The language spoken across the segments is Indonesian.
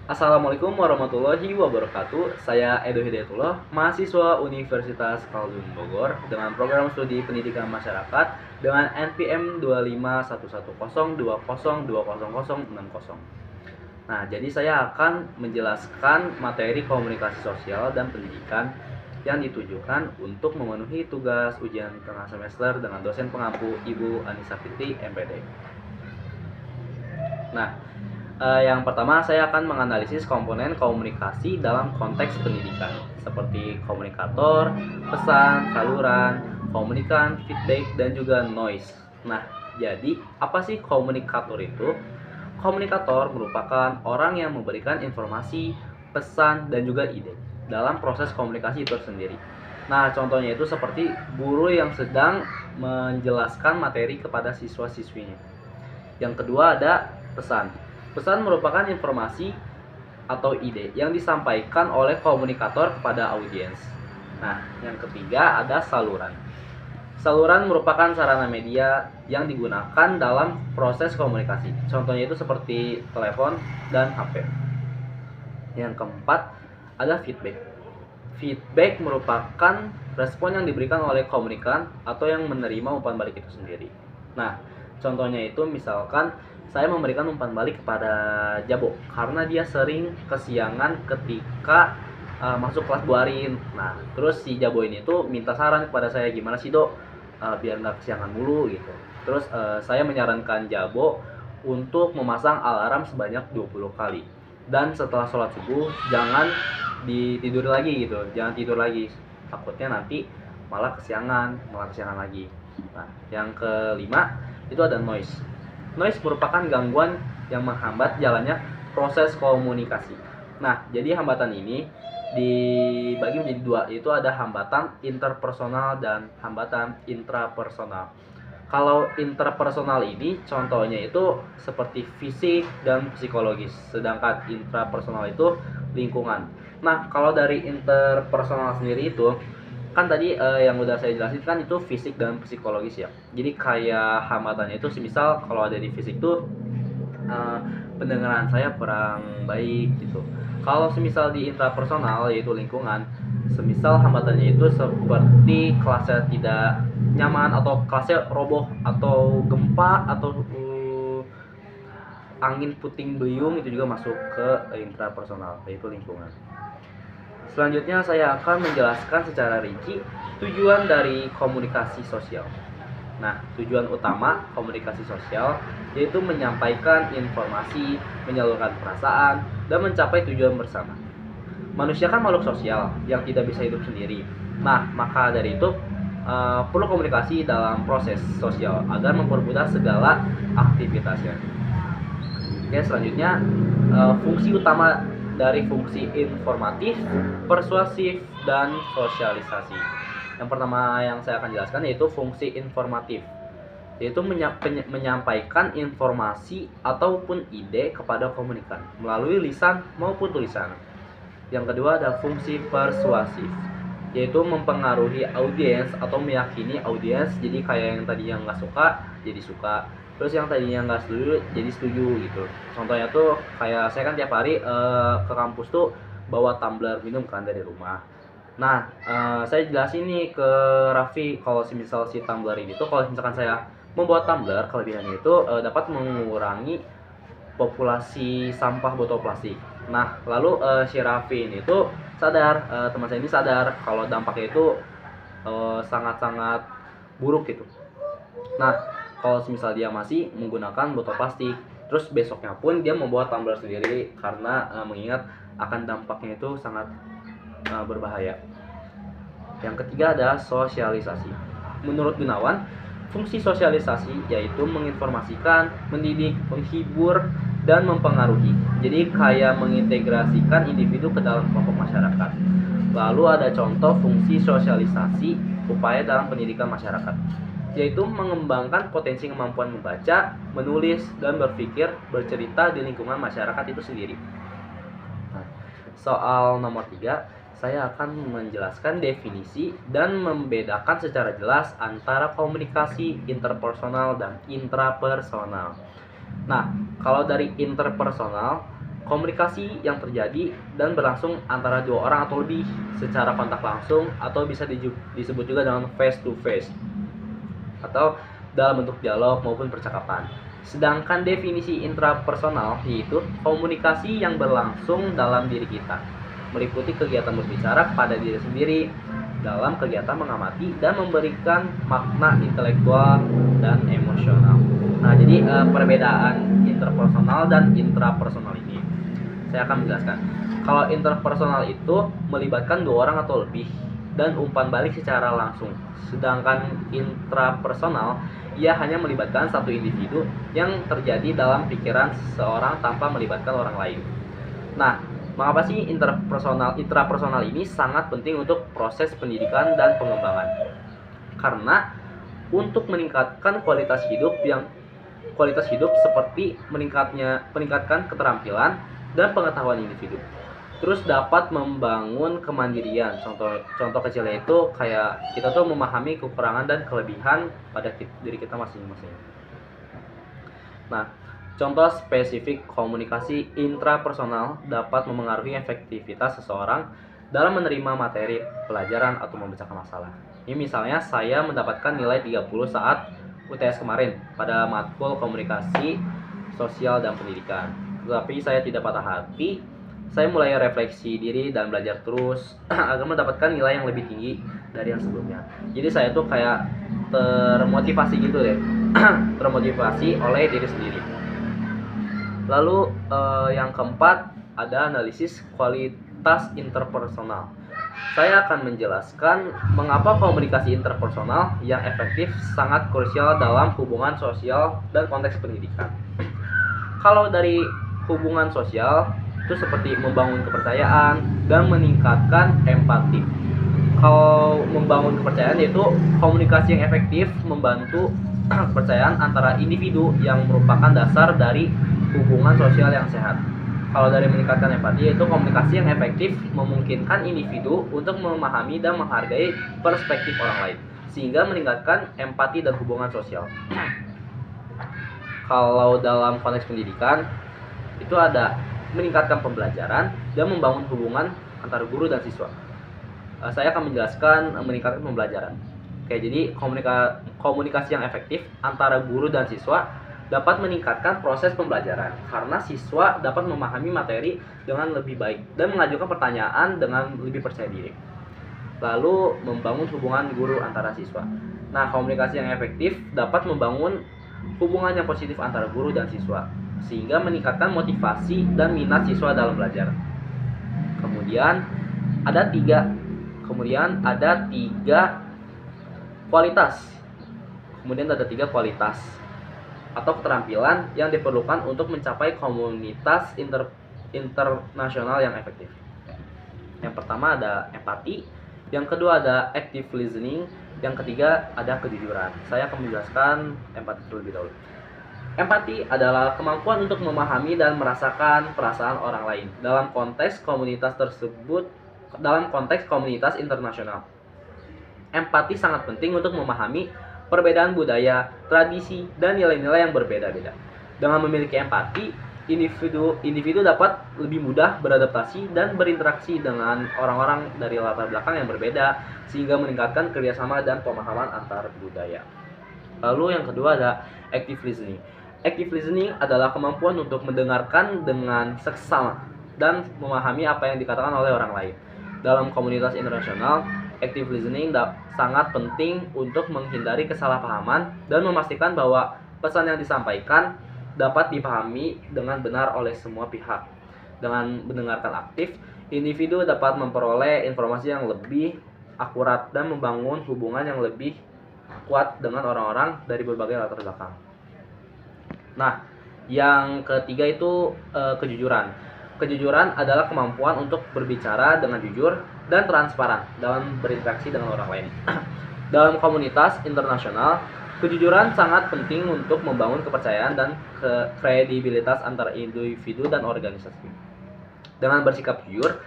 Assalamualaikum warahmatullahi wabarakatuh. Saya Edo Hidayatullah, mahasiswa Universitas Khaldun Bogor dengan program studi Pendidikan Masyarakat dengan NPM 25110202060. Nah, jadi saya akan menjelaskan materi komunikasi sosial dan pendidikan yang ditujukan untuk memenuhi tugas ujian tengah semester dengan dosen pengampu Ibu Anissa Fitri, MPD. Nah, yang pertama saya akan menganalisis komponen komunikasi dalam konteks pendidikan seperti komunikator, pesan, saluran, komunikan, feedback, dan juga noise. Nah, jadi apa sih komunikator itu? Komunikator merupakan orang yang memberikan informasi, pesan, dan juga ide dalam proses komunikasi itu sendiri. Nah, contohnya itu seperti guru yang sedang menjelaskan materi kepada siswa-siswinya. Yang kedua ada pesan. Pesan merupakan informasi atau ide yang disampaikan oleh komunikator kepada audiens. Nah, yang ketiga ada saluran. Saluran merupakan sarana media yang digunakan dalam proses komunikasi. Contohnya itu seperti telepon dan HP. Yang keempat ada feedback. Feedback merupakan respon yang diberikan oleh komunikan atau yang menerima umpan balik itu sendiri. Nah, contohnya itu misalkan saya memberikan umpan balik kepada Jabo karena dia sering kesiangan ketika masuk kelas buarin. Nah, terus si Jabo ini tuh minta saran kepada saya, gimana sih dok, biar nggak kesiangan mulu gitu. Terus saya menyarankan Jabo untuk memasang alarm sebanyak 20 kali. Dan setelah sholat subuh jangan ditidur lagi gitu, jangan tidur lagi. Takutnya nanti malah kesiangan lagi. Nah, yang kelima itu ada noise. Noise merupakan gangguan yang menghambat jalannya proses komunikasi. Nah, jadi hambatan ini dibagi menjadi dua, yaitu ada hambatan interpersonal dan hambatan intrapersonal. Kalau interpersonal ini contohnya itu seperti fisik dan psikologis, sedangkan intrapersonal itu lingkungan. Nah, kalau dari interpersonal sendiri itu kan tadi yang udah saya jelasin kan itu fisik dan psikologis ya. Jadi kayak hambatannya itu semisal kalau ada di fisik tuh eh, pendengaran saya kurang baik gitu. Kalau semisal di intrapersonal yaitu lingkungan, semisal hambatannya itu seperti kelasnya tidak nyaman atau kelasnya roboh atau gempa atau angin puting beliung, itu juga masuk ke intrapersonal yaitu lingkungan. Selanjutnya saya akan menjelaskan secara rinci tujuan dari komunikasi sosial. Nah, tujuan utama komunikasi sosial yaitu menyampaikan informasi, menyalurkan perasaan, dan mencapai tujuan bersama. Manusia kan makhluk sosial yang tidak bisa hidup sendiri. Nah, maka dari itu perlu komunikasi dalam proses sosial agar mempermudah segala aktivitasnya. Oke, selanjutnya fungsi utama dari fungsi informatif, persuasif, dan sosialisasi. Yang pertama yang saya akan jelaskan yaitu fungsi informatif, yaitu menyampaikan informasi ataupun ide kepada komunikan melalui lisan maupun tulisan. Yang kedua ada fungsi persuasif, yaitu mempengaruhi audiens atau meyakini audiens. Jadi kayak yang tadi yang nggak suka jadi suka, terus yang tadinya nggak setuju jadi setuju gitu. Contohnya tuh kayak saya kan tiap hari ke kampus tuh bawa tumbler minum kan dari rumah. Nah, saya jelasin nih ke Raffi kalau misal si tumbler ini tuh kalau misalkan saya membuat tumbler, kelebihannya itu dapat mengurangi populasi sampah botol plastik. Nah, lalu si Raffi ini tuh sadar, teman saya ini sadar kalau dampaknya itu sangat-sangat buruk gitu. Nah, kalau misal dia masih menggunakan botol plastik, terus besoknya pun dia membawa tumbler sendiri karena mengingat akan dampaknya itu sangat berbahaya. Yang ketiga ada sosialisasi. Menurut Gunawan, fungsi sosialisasi yaitu menginformasikan, mendidik, menghibur, dan mempengaruhi. Jadi kayak mengintegrasikan individu ke dalam kelompok masyarakat. Lalu ada contoh fungsi sosialisasi upaya dalam pendidikan masyarakat, yaitu mengembangkan potensi kemampuan membaca, menulis, dan berpikir bercerita di lingkungan masyarakat itu sendiri. Nah, soal nomor 3, saya akan menjelaskan definisi dan membedakan secara jelas antara komunikasi interpersonal dan intrapersonal. Nah, kalau dari interpersonal komunikasi yang terjadi dan berlangsung antara dua orang atau lebih secara kontak langsung, atau bisa disebut juga dengan face to face, atau dalam bentuk dialog maupun percakapan. Sedangkan definisi intrapersonal yaitu komunikasi yang berlangsung dalam diri kita, meliputi kegiatan berbicara kepada diri sendiri dalam kegiatan mengamati dan memberikan makna intelektual dan emosional. Nah, jadi perbedaan interpersonal dan intrapersonal ini saya akan menjelaskan. Kalau interpersonal itu melibatkan dua orang atau lebih dan umpan balik secara langsung. Sedangkan intrapersonal ia hanya melibatkan satu individu yang terjadi dalam pikiran seseorang tanpa melibatkan orang lain. Nah, mengapa sih intrapersonal ini sangat penting untuk proses pendidikan dan pengembangan? Karena untuk meningkatkan kualitas hidup seperti meningkatkan keterampilan dan pengetahuan individu. Terus dapat membangun kemandirian. Contoh kecilnya itu kayak kita tuh memahami kekurangan dan kelebihan pada diri kita masing-masing. Nah, contoh spesifik komunikasi intrapersonal dapat memengaruhi efektivitas seseorang dalam menerima materi pelajaran atau memecahkan masalah. Ini misalnya saya mendapatkan nilai 30 saat UTS kemarin pada matkul komunikasi sosial dan pendidikan. Tetapi saya tidak patah hati, saya mulai refleksi diri dan belajar terus agar mendapatkan nilai yang lebih tinggi dari yang sebelumnya. Jadi saya tuh kayak termotivasi gitu deh, termotivasi oleh diri sendiri. Lalu yang keempat ada analisis kualitas interpersonal. Saya akan menjelaskan mengapa komunikasi interpersonal yang efektif sangat krusial dalam hubungan sosial dan konteks pendidikan. Kalau dari hubungan sosial itu seperti membangun kepercayaan dan meningkatkan empati. Kalau membangun kepercayaan yaitu komunikasi yang efektif membantu kepercayaan antara individu yang merupakan dasar dari hubungan sosial yang sehat. Kalau dari meningkatkan empati yaitu komunikasi yang efektif memungkinkan individu untuk memahami dan menghargai perspektif orang lain sehingga meningkatkan empati dan hubungan sosial. Kalau dalam konteks pendidikan itu ada meningkatkan pembelajaran dan membangun hubungan antara guru dan siswa. Saya akan menjelaskan meningkatkan pembelajaran. Oke, jadi komunikasi yang efektif antara guru dan siswa dapat meningkatkan proses pembelajaran karena siswa dapat memahami materi dengan lebih baik dan mengajukan pertanyaan dengan lebih percaya diri. Lalu membangun hubungan guru antara siswa. Nah, komunikasi yang efektif dapat membangun hubungan yang positif antara guru dan siswa sehingga meningkatkan motivasi dan minat siswa dalam belajar. Kemudian ada tiga kualitas atau keterampilan yang diperlukan untuk mencapai komunitas internasional yang efektif. Yang pertama ada empati, yang kedua ada active listening, yang ketiga ada kejujuran. Saya akan menjelaskan empati terlebih dahulu. Empati adalah kemampuan untuk memahami dan merasakan perasaan orang lain dalam konteks komunitas internasional. Empati sangat penting untuk memahami perbedaan budaya, tradisi, dan nilai-nilai yang berbeda-beda. Dengan memiliki empati, individu dapat lebih mudah beradaptasi dan berinteraksi dengan orang-orang dari latar belakang yang berbeda, sehingga meningkatkan kerjasama dan pemahaman antar budaya. Lalu yang kedua ada active listening. Active listening adalah kemampuan untuk mendengarkan dengan seksama dan memahami apa yang dikatakan oleh orang lain. Dalam komunitas internasional, active listening sangat penting untuk menghindari kesalahpahaman dan memastikan bahwa pesan yang disampaikan dapat dipahami dengan benar oleh semua pihak. Dengan mendengarkan aktif, individu dapat memperoleh informasi yang lebih akurat dan membangun hubungan yang lebih kuat dengan orang-orang dari berbagai latar belakang. Nah, yang ketiga itu kejujuran. Kejujuran adalah kemampuan untuk berbicara dengan jujur dan transparan dalam berinteraksi dengan orang lain. Dalam komunitas internasional, kejujuran sangat penting untuk membangun kepercayaan dan kredibilitas antara individu dan organisasi. Dengan bersikap jujur,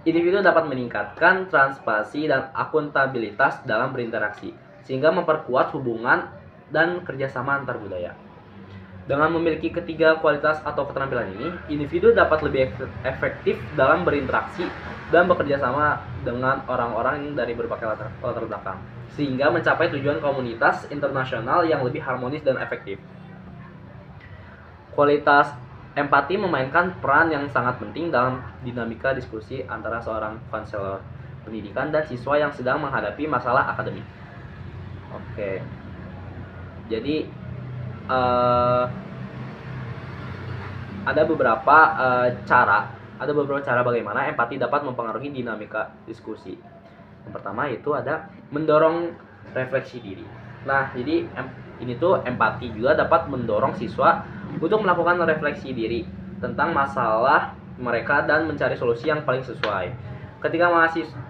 individu dapat meningkatkan transparansi dan akuntabilitas dalam berinteraksi, sehingga memperkuat hubungan dan kerjasama antar budaya. Dengan memiliki ketiga kualitas atau keterampilan ini, individu dapat lebih efektif dalam berinteraksi dan bekerja sama dengan orang-orang dari berbagai latar belakang, sehingga mencapai tujuan komunitas internasional yang lebih harmonis dan efektif. Kualitas empati memainkan peran yang sangat penting dalam dinamika diskusi antara seorang konselor pendidikan dan siswa yang sedang menghadapi masalah akademik. Oke, jadi ada beberapa cara bagaimana empati dapat mempengaruhi dinamika diskusi. Yang pertama itu ada mendorong refleksi diri. Nah, jadi ini tuh empati juga dapat mendorong siswa untuk melakukan refleksi diri tentang masalah mereka dan mencari solusi yang paling sesuai.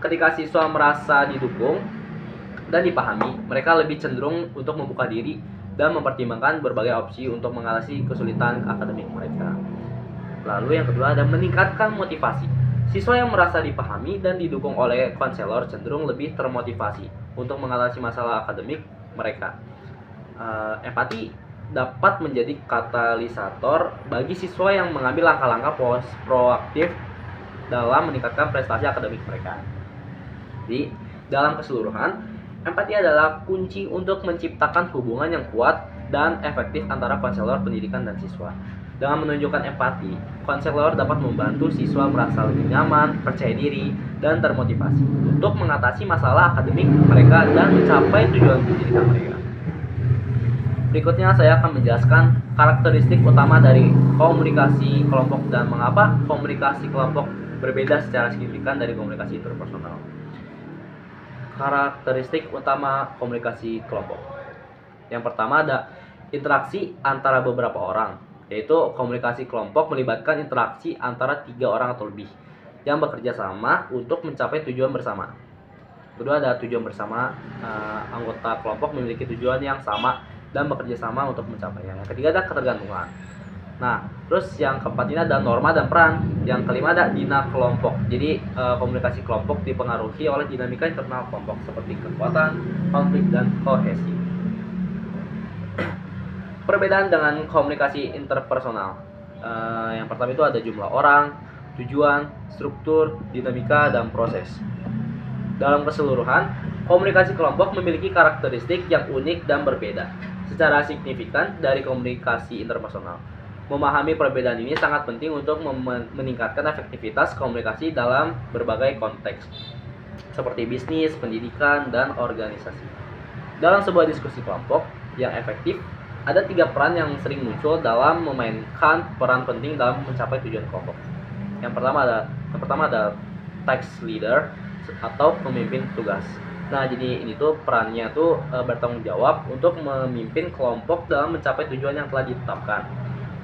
Ketika siswa merasa didukung dan dipahami, mereka lebih cenderung untuk membuka diri dan mempertimbangkan berbagai opsi untuk mengatasi kesulitan akademik mereka. Lalu yang kedua ada meningkatkan motivasi. Siswa yang merasa dipahami dan didukung oleh konselor cenderung lebih termotivasi untuk mengatasi masalah akademik mereka. Empati dapat menjadi katalisator bagi siswa yang mengambil langkah-langkah proaktif dalam meningkatkan prestasi akademik mereka. Jadi, dalam keseluruhan, empati adalah kunci untuk menciptakan hubungan yang kuat dan efektif antara konselor pendidikan dan siswa. Dengan menunjukkan empati, konselor dapat membantu siswa merasa lebih nyaman, percaya diri, dan termotivasi untuk mengatasi masalah akademik mereka dan mencapai tujuan pendidikan mereka. Berikutnya saya akan menjelaskan karakteristik utama dari komunikasi kelompok dan mengapa komunikasi kelompok berbeda secara signifikan dari komunikasi interpersonal. Karakteristik utama komunikasi kelompok. Yang pertama ada interaksi antara beberapa orang, yaitu komunikasi kelompok melibatkan interaksi antara 3 orang atau lebih yang bekerja sama untuk mencapai tujuan bersama. Kedua ada tujuan bersama, anggota kelompok memiliki tujuan yang sama dan bekerja sama untuk mencapainya. Yang ketiga ada ketergantungan. Nah, terus yang keempat ini ada norma dan peran. Yang kelima ada dina kelompok. Jadi komunikasi kelompok dipengaruhi oleh dinamika internal kelompok seperti kekuatan, konflik, dan kohesi. Perbedaan dengan komunikasi interpersonal. Yang pertama itu ada jumlah orang, tujuan, struktur, dinamika, dan proses. Dalam keseluruhan, komunikasi kelompok memiliki karakteristik yang unik dan berbeda secara signifikan dari komunikasi interpersonal. Memahami perbedaan ini sangat penting untuk meningkatkan efektivitas komunikasi dalam berbagai konteks, seperti bisnis, pendidikan, dan organisasi. Dalam sebuah diskusi kelompok yang efektif, ada 3 peran yang sering muncul dalam memainkan peran penting dalam mencapai tujuan kelompok. Yang pertama ada task leader atau pemimpin tugas. Nah, jadi ini tuh perannya tuh bertanggung jawab untuk memimpin kelompok dalam mencapai tujuan yang telah ditetapkan.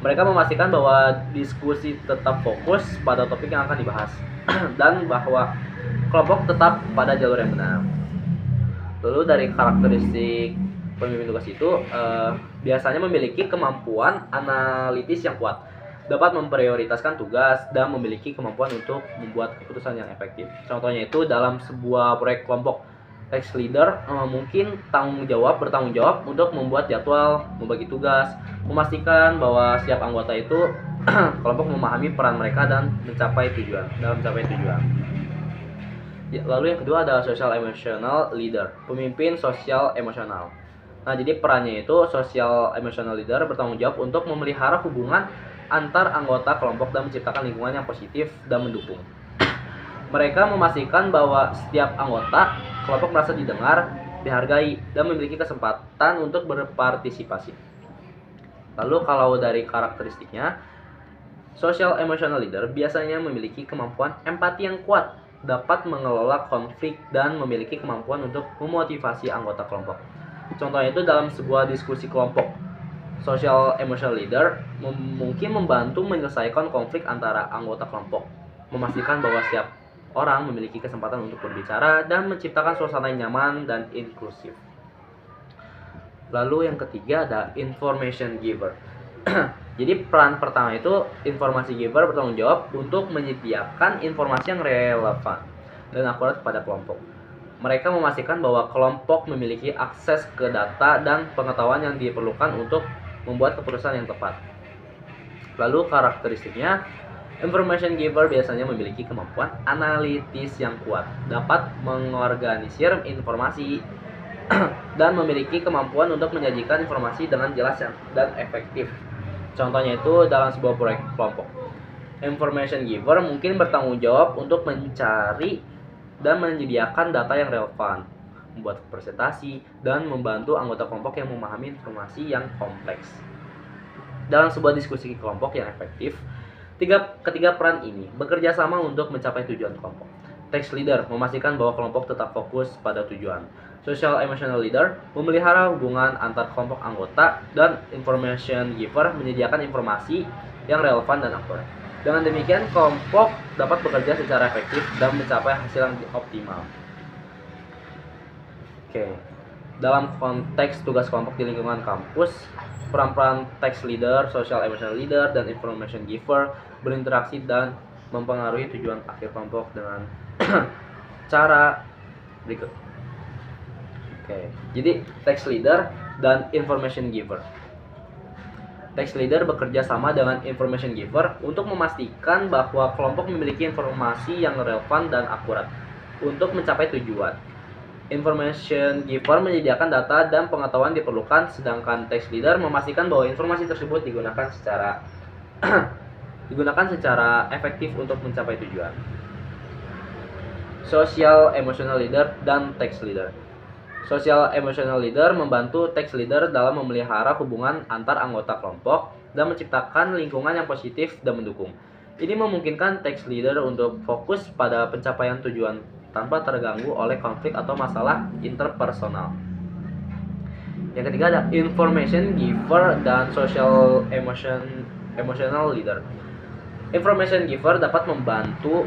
Mereka memastikan bahwa diskusi tetap fokus pada topik yang akan dibahas dan bahwa kelompok tetap pada jalur yang benar. Lalu dari karakteristik pemimpin tugas itu biasanya memiliki kemampuan analitis yang kuat, dapat memprioritaskan tugas dan memiliki kemampuan untuk membuat keputusan yang efektif. Contohnya itu dalam sebuah proyek kelompok, task leader mungkin bertanggung jawab untuk membuat jadwal, membagi tugas, memastikan bahwa setiap anggota itu kelompok memahami peran mereka dan mencapai tujuan. Lalu yang kedua ada social emotional leader, pemimpin sosial emosional. Nah, jadi perannya itu social emotional leader bertanggung jawab untuk memelihara hubungan antar anggota kelompok dan menciptakan lingkungan yang positif dan mendukung. Mereka memastikan bahwa setiap anggota kelompok merasa didengar, dihargai, dan memiliki kesempatan untuk berpartisipasi. Lalu kalau dari karakteristiknya, social emotional leader biasanya memiliki kemampuan empati yang kuat, dapat mengelola konflik, dan memiliki kemampuan untuk memotivasi anggota kelompok. Contohnya itu dalam sebuah diskusi kelompok, social emotional leader mungkin membantu menyelesaikan konflik antara anggota kelompok, memastikan bahwa setiap orang memiliki kesempatan untuk berbicara dan menciptakan suasana yang nyaman dan inklusif. Lalu yang ketiga ada information giver. Jadi peran pertama itu informasi giver bertanggung jawab untuk menyediakan informasi yang relevan dan akurat kepada kelompok. Mereka memastikan bahwa kelompok memiliki akses ke data dan pengetahuan yang diperlukan untuk membuat keputusan yang tepat. Lalu karakteristiknya, information giver biasanya memiliki kemampuan analitis yang kuat, dapat mengorganisir informasi dan memiliki kemampuan untuk menyajikan informasi dengan jelas dan efektif. Contohnya itu dalam sebuah proyek kelompok. Information giver mungkin bertanggung jawab untuk mencari dan menyediakan data yang relevan, membuat presentasi, dan membantu anggota kelompok yang memahami informasi yang kompleks. Dalam sebuah diskusi kelompok yang efektif, ketiga peran ini bekerja sama untuk mencapai tujuan kelompok. Text leader memastikan bahwa kelompok tetap fokus pada tujuan. Social emotional leader memelihara hubungan antar kelompok anggota, dan information giver menyediakan informasi yang relevan dan akurat. Dengan demikian, kelompok dapat bekerja secara efektif dan mencapai hasil yang optimal. Dalam konteks tugas kelompok di lingkungan kampus, peran-peran text leader, social emotional leader, dan information giver berinteraksi dan mempengaruhi tujuan akhir kelompok dengan cara berikut. Jadi text leader dan information giver. Text leader bekerja sama dengan information giver untuk memastikan bahwa kelompok memiliki informasi yang relevan dan akurat untuk mencapai tujuan. Information giver menyediakan data dan pengetahuan diperlukan, sedangkan text leader memastikan bahwa informasi tersebut digunakan secara efektif untuk mencapai tujuan. Social emotional leader dan text leader. Social emotional leader membantu text leader dalam memelihara hubungan antar anggota kelompok dan menciptakan lingkungan yang positif dan mendukung. Ini memungkinkan text leader untuk fokus pada pencapaian tujuan tanpa terganggu oleh konflik atau masalah interpersonal. Yang ketiga ada information giver dan social emotional leader. Information giver dapat membantu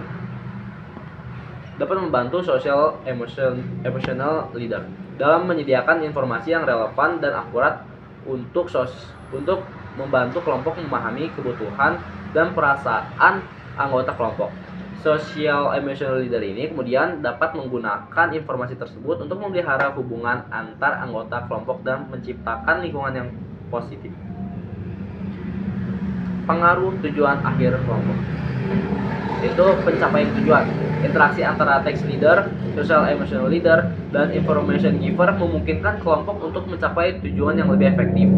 social emotional leader dalam menyediakan informasi yang relevan dan akurat untuk membantu kelompok memahami kebutuhan dan perasaan anggota kelompok. Social emotional leader ini kemudian dapat menggunakan informasi tersebut untuk memelihara hubungan antar anggota kelompok dan menciptakan lingkungan yang positif. Pengaruh tujuan akhir kelompok itu pencapaian tujuan. Interaksi antara text leader, social emotional leader, dan information giver memungkinkan kelompok untuk mencapai tujuan yang lebih efektif.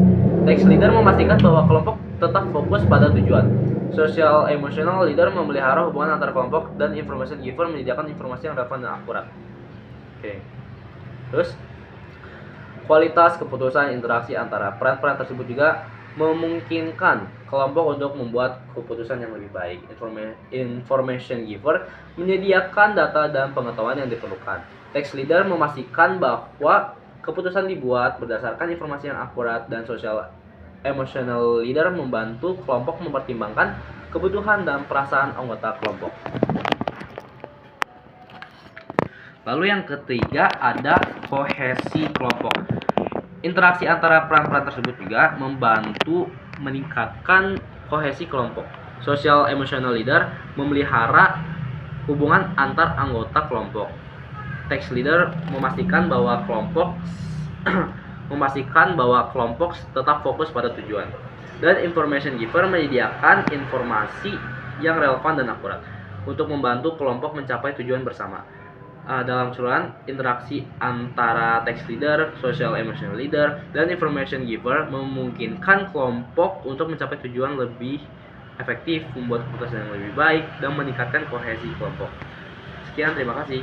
Text leader memastikan bahwa kelompok tetap fokus pada tujuan. Social emotional leader memelihara hubungan antar kelompok, dan information giver menyediakan informasi yang relevan dan akurat. Terus kualitas keputusan interaksi antara peran-peran tersebut juga memungkinkan kelompok untuk membuat keputusan yang lebih baik. Information giver menyediakan data dan pengetahuan yang diperlukan. Text leader memastikan bahwa keputusan dibuat berdasarkan informasi yang akurat, dan social emotional leader membantu kelompok mempertimbangkan kebutuhan dan perasaan anggota kelompok. Lalu yang ketiga ada kohesi kelompok. Interaksi antara peran-peran tersebut juga membantu meningkatkan kohesi kelompok. Social emotional leader memelihara hubungan antar anggota kelompok. Text leader memastikan bahwa kelompok tetap fokus pada tujuan. Dan information giver menyediakan informasi yang relevan dan akurat untuk membantu kelompok mencapai tujuan bersama. Dalam keseluruhan, interaksi antara text leader, social emotional leader, dan information giver memungkinkan kelompok untuk mencapai tujuan lebih efektif, membuat keputusan yang lebih baik, dan meningkatkan kohesi kelompok. Sekian, terima kasih.